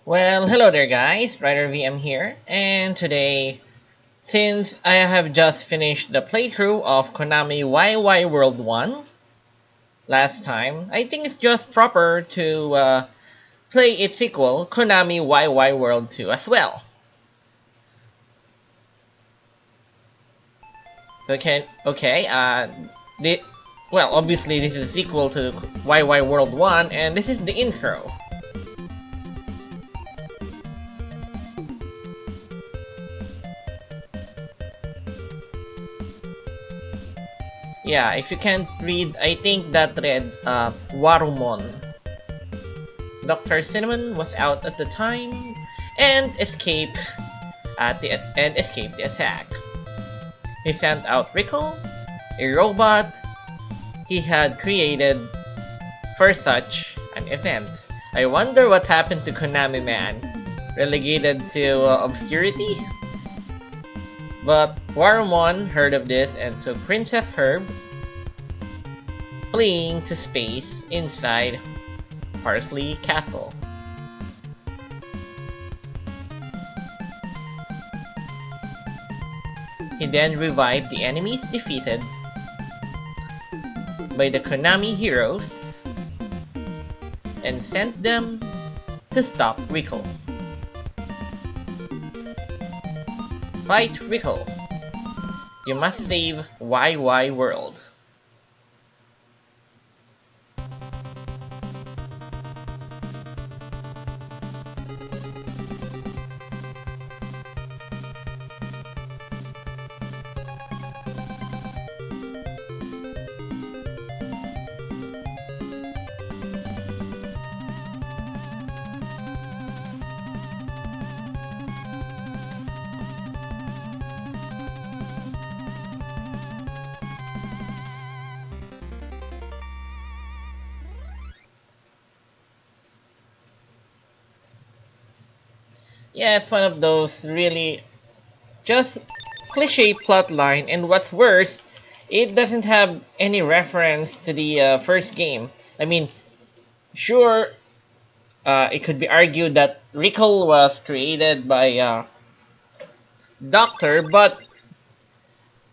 Well, hello there guys, Ryder VM here, and today, since I have just finished the playthrough of Konami Wai Wai World 1 last time, I think it's just proper to play its sequel, Konami Wai Wai World 2 as well. Well, obviously this is a sequel to Wai Wai World 1, and this is the intro. Yeah, if you can't read, I think that read Warumon. Dr. Cinnamon was out at the time and escaped the attack. He sent out Rickle, a robot he had created for such an event. I wonder what happened to Konami Man. Relegated to obscurity? But Warumon heard of this and took Princess Herb, fleeing to space inside Parsley Castle. He then revived the enemies defeated by the Konami heroes and sent them to stop Rickle. Fight Rickle. You must save Wai Wai World. Yeah, it's one of those really just cliche plotline, and what's worse, it doesn't have any reference to the first game. I mean, sure, it could be argued that Rickle was created by Doctor, but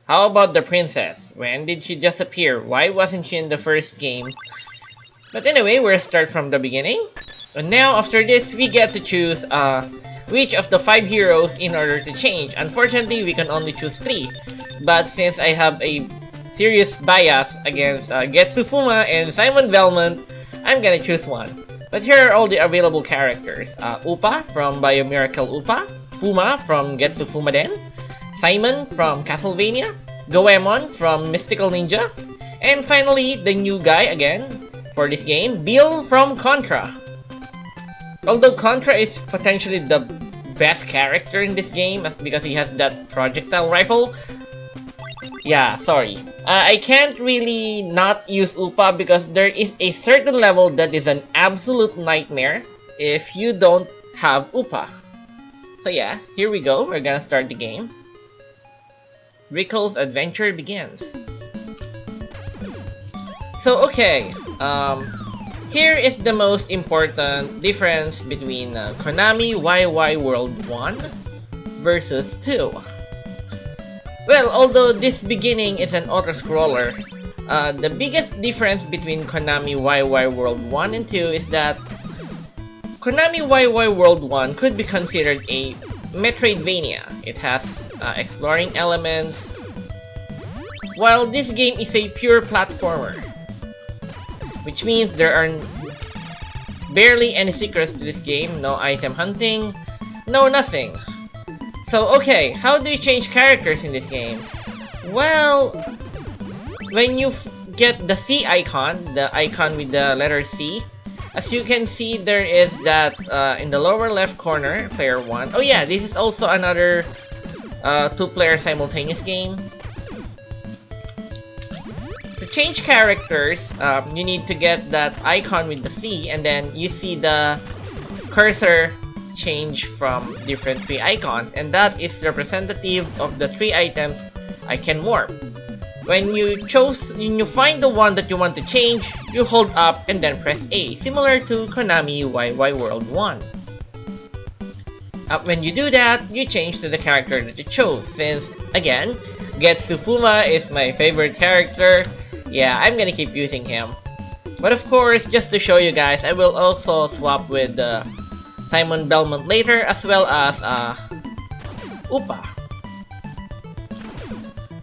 how about the princess? When did she just appear? Why wasn't she in the first game? But anyway, we'll start from the beginning. And now, after this, we get to choose which of the 5 heroes in order to change. Unfortunately, we can only choose 3. But since I have a serious bias against Getsu Fuma and Simon Belmont, I'm gonna choose one. But here are all the available characters. Upa from Biomiracle Upa, Fuma from Getsu Fumaden, Simon from Castlevania, Goemon from Mystical Ninja, and finally, the new guy again for this game, Bill from Contra. Although Contra is potentially the best character in this game because he has that projectile rifle. Yeah, sorry. I can't really not use Upa because there is a certain level that is an absolute nightmare if you don't have Upa. So yeah, here we go. We're gonna start the game. Rickle's adventure begins. So okay, here is the most important difference between Konami Wai Wai World 1 versus 2. Well, although this beginning is an auto-scroller, the biggest difference between Konami Wai Wai World 1 and 2 is that Konami Wai Wai World 1 could be considered a Metroidvania. It has exploring elements, while this game is a pure platformer. Which means there are barely any secrets to this game, no item hunting, no nothing. So okay, how do you change characters in this game? Well, when you get the C icon, the icon with the letter C, as you can see there is that in the lower left corner, player 1. Oh yeah, this is also another 2-player simultaneous game. To change characters, you need to get that icon with the C, and then you see the cursor change from different 3 icons, and that is representative of the 3 items I can warp. When you find the one that you want to change, you hold up and then press A, similar to Konami Wai Wai World 1. when you do that, you change to the character that you chose. Since, again, Getsu Fuma is my favorite character, yeah, I'm gonna keep using him. But of course, just to show you guys, I will also swap with Simon Belmont later, as well as Upa.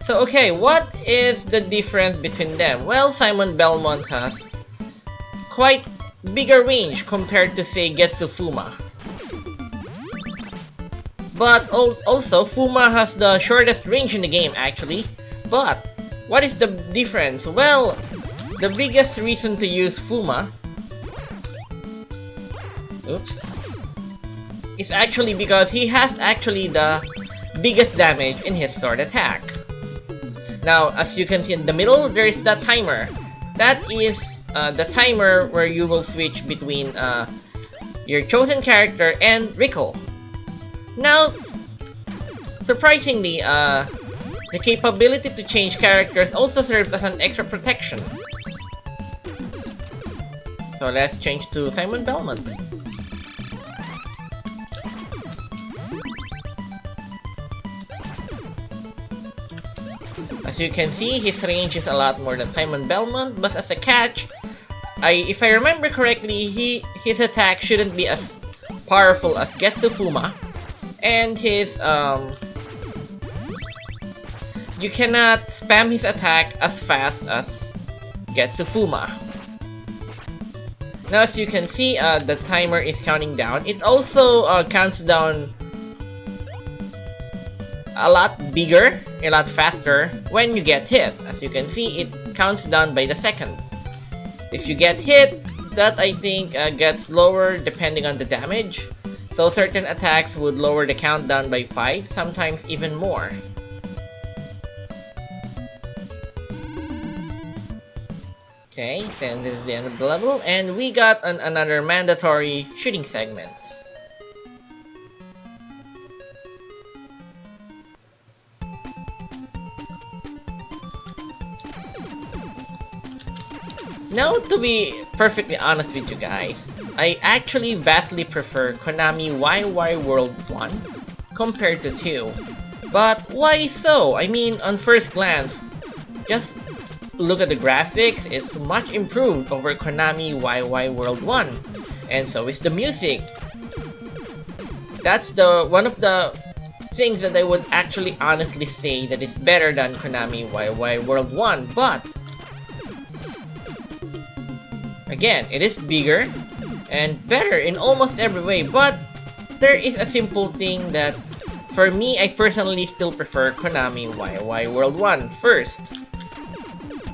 So okay, what is the difference between them? Well, Simon Belmont has quite bigger range compared to, say, Getsu Fuma. But also, Fuma has the shortest range in the game, actually. But what is the difference? Well, the biggest reason to use Fuma, is actually because he has actually the biggest damage in his sword attack. Now, as you can see in the middle, there is the timer. That is the timer where you will switch between your chosen character and Rickle. Now, surprisingly, the capability to change characters also serves as an extra protection. So let's change to Simon Belmont. As you can see, his range is a lot more than Simon Belmont, but as a catch, if I remember correctly, his attack shouldn't be as powerful as Getsu Fuma, and his you cannot spam his attack as fast as Getsu Fuma. Now, as you can see, the timer is counting down. It also counts down a lot bigger, a lot faster when you get hit. As you can see, it counts down by the second. If you get hit, that I think gets lower depending on the damage. So certain attacks would lower the countdown by 5, sometimes even more. Okay, then this is the end of the level, and we got another mandatory shooting segment. Now, to be perfectly honest with you guys, I actually vastly prefer Konami Wai Wai World 1 compared to 2. But why so? I mean, on first glance, just look at the graphics, it's much improved over Konami Wai Wai World 1. And so is the music. That's one of the things that I would actually honestly say that is better than Konami Wai Wai World 1. But again, it is bigger and better in almost every way, but there is a simple thing that, for me, I personally still prefer Konami Wai Wai World 1. First,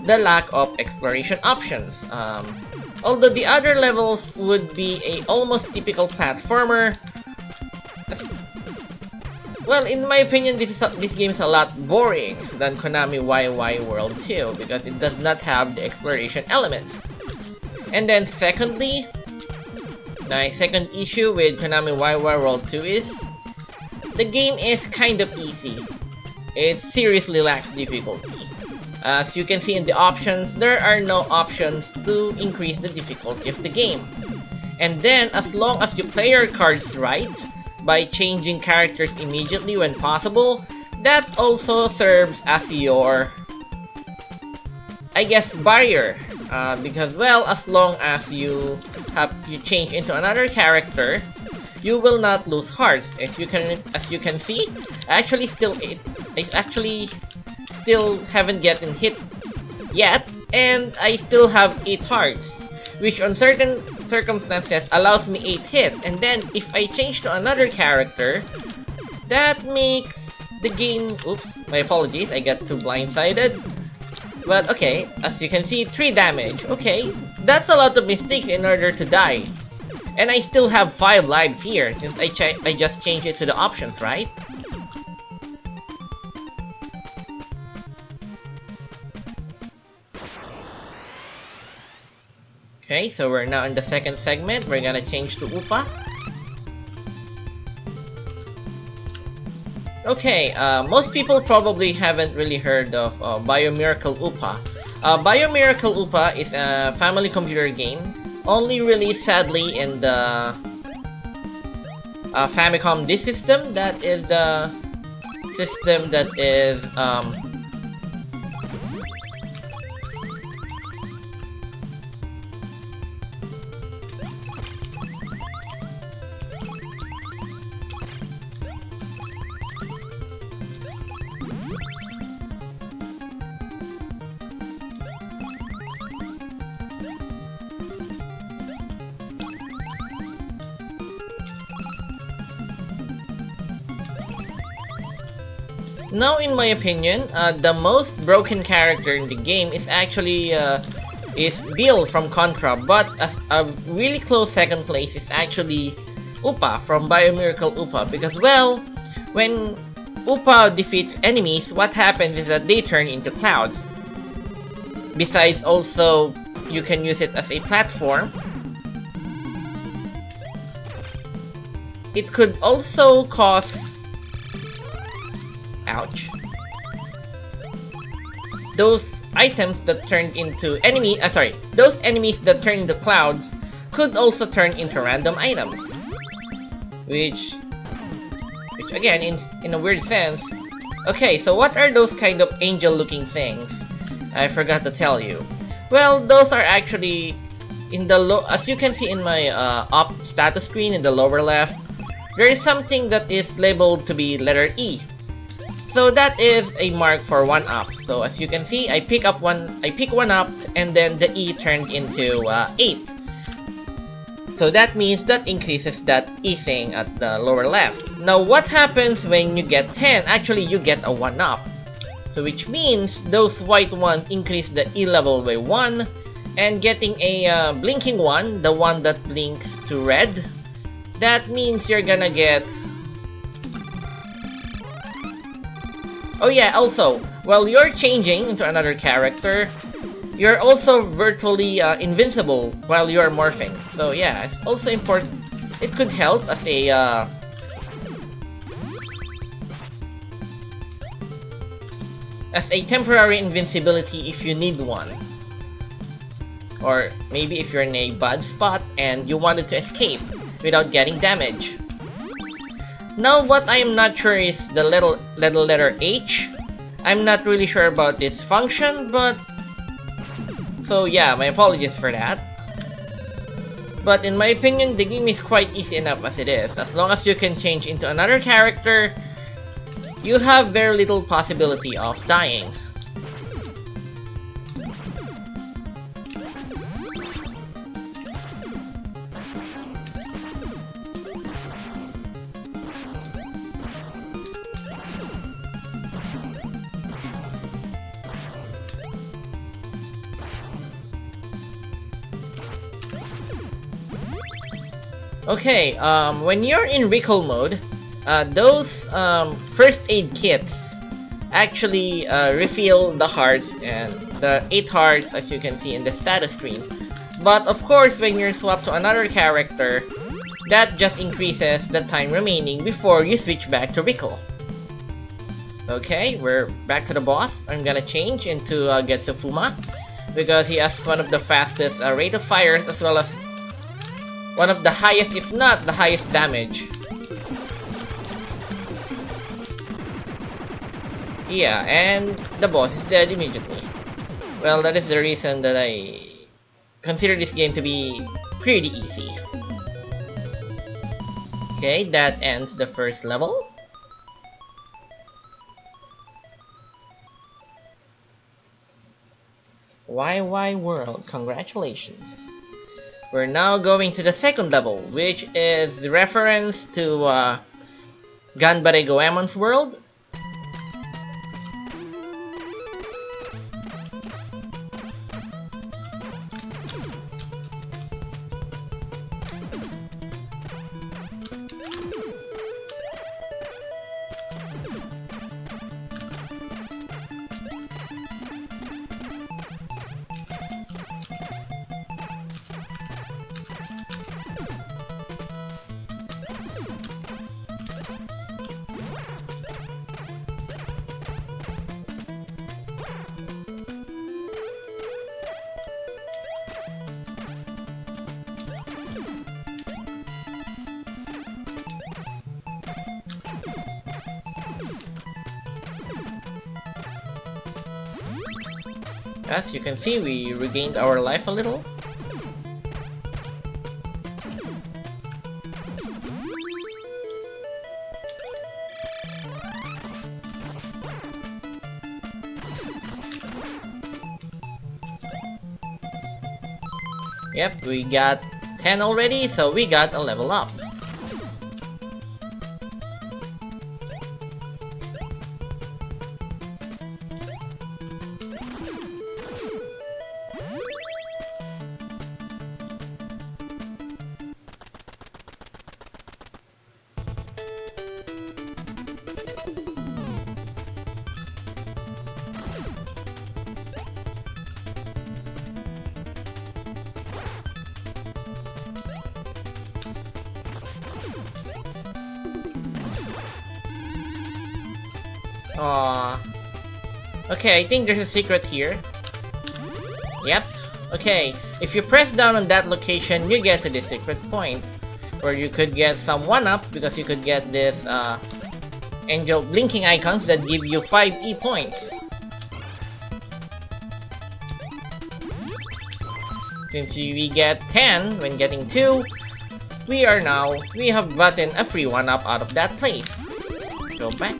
the lack of exploration options. Although the other levels would be a almost typical platformer, well, in my opinion, this game is a lot boring than Konami Wai Wai World 2 because it does not have the exploration elements. And then secondly, my second issue with Konami Wai Wai World 2 is the game is kind of easy. It seriously lacks difficulty. As you can see in the options, there are no options to increase the difficulty of the game. And then, as long as you play your cards right, by changing characters immediately when possible, that also serves as your, I guess, barrier. Because, well, as long as you change into another character, you will not lose hearts. As you can see, I actually still haven't gotten hit yet, and I still have 8 hearts, which on certain circumstances allows me 8 hits. And then if I change to another character, that makes the game, oops, my apologies, I got too blindsided. But okay, as you can see, 3 damage. Okay, that's a lot of mistakes in order to die. And I still have 5 lives here, since I just changed it to the options, right? Okay, so we're now in the second segment. We're gonna change to Upa. Okay, most people probably haven't really heard of Biomiracle Upa. Biomiracle Upa is a family computer game, only released sadly in the Famicom disk system. That is the system that is now, in my opinion, the most broken character in the game is actually is Bill from Contra, but a really close second place is actually Upa from Biomiracle Upa, because, well, when Upa defeats enemies, what happens is that they turn into clouds. Besides, also, you can use it as a platform. It could also cause... Ouch. Those items that turned into those enemies that turn into clouds could also turn into random items. Which again, in a weird sense... Okay, so what are those kind of angel-looking things? I forgot to tell you. Well, those are actually in the as you can see in my up status screen in the lower left, there is something that is labeled to be letter E. So that is a mark for 1-up. So as you can see, I pick one up, and then the E turned into 8. So that means that increases that E thing at the lower left. Now what happens when you get 10? Actually, you get a 1-up. So which means those white ones increase the E level by 1, and getting a blinking one, the one that blinks to red, that means you're gonna get... Oh yeah, also, while you're changing into another character, you're also virtually invincible while you're morphing. So yeah, it's also important. It could help as a temporary invincibility if you need one. Or maybe if you're in a bad spot and you wanted to escape without getting damage. Now what I am not sure is the little letter H. I'm not really sure about this function, but... So yeah, my apologies for that. But in my opinion, the game is quite easy enough as it is. As long as you can change into another character, you have very little possibility of dying. Okay, when you're in Rickle mode, those first aid kits actually refill the hearts, and the 8 hearts as you can see in the status screen. But of course, when you're swapped to another character, that just increases the time remaining before you switch back to Rickle. Okay, we're back to the boss. I'm gonna change into Getsufuma, because he has one of the fastest rate of fire, as well as one of the highest, if not the highest damage. Yeah, and the boss is dead immediately. Well, that is the reason that I consider this game to be pretty easy. Okay, that ends the first level. Wai Wai World, congratulations. We're now going to the second level, which is the reference to Ganbare Goemon's world. As you can see, we regained our life a little. Yep, we got 10 already, so we got a level up. Aww. Okay, I think there's a secret here. Yep. Okay, if you press down on that location, you get to the secret point, where you could get some 1-up, because you could get this angel blinking icons that give you 5 E points. Since we get 10 when getting 2, we have gotten a free 1-up out of that place. Go back.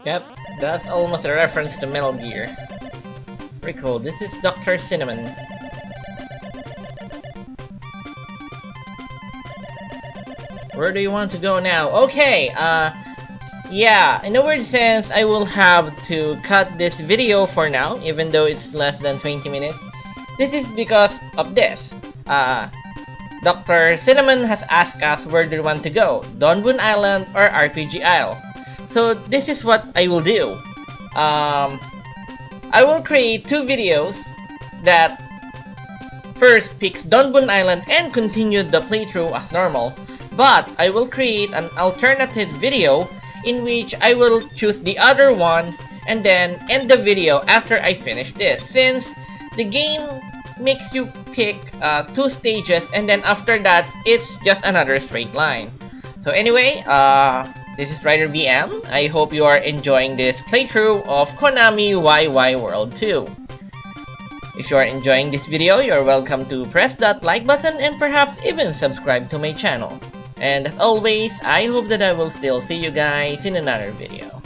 Yep, that's almost a reference to Metal Gear. Rickle, this is Dr. Cinnamon. Where do you want to go now? Okay, yeah, in a weird sense, I will have to cut this video for now, even though it's less than 20 minutes. This is because of this. Dr. Cinnamon has asked us where do we want to go, Donbun Island or RPG Isle. So this is what I will do. I will create 2 videos that first picks Donbun Island and continue the playthrough as normal. But I will create an alternative video in which I will choose the other one and then end the video after I finish this, since the game makes you pick 2 stages and then after that it's just another straight line. So anyway, this is Rider VM. I hope you are enjoying this playthrough of Konami Wai Wai World 2. If you are enjoying this video, you're welcome to press that like button and perhaps even subscribe to my channel. And as always, I hope that I will still see you guys in another video.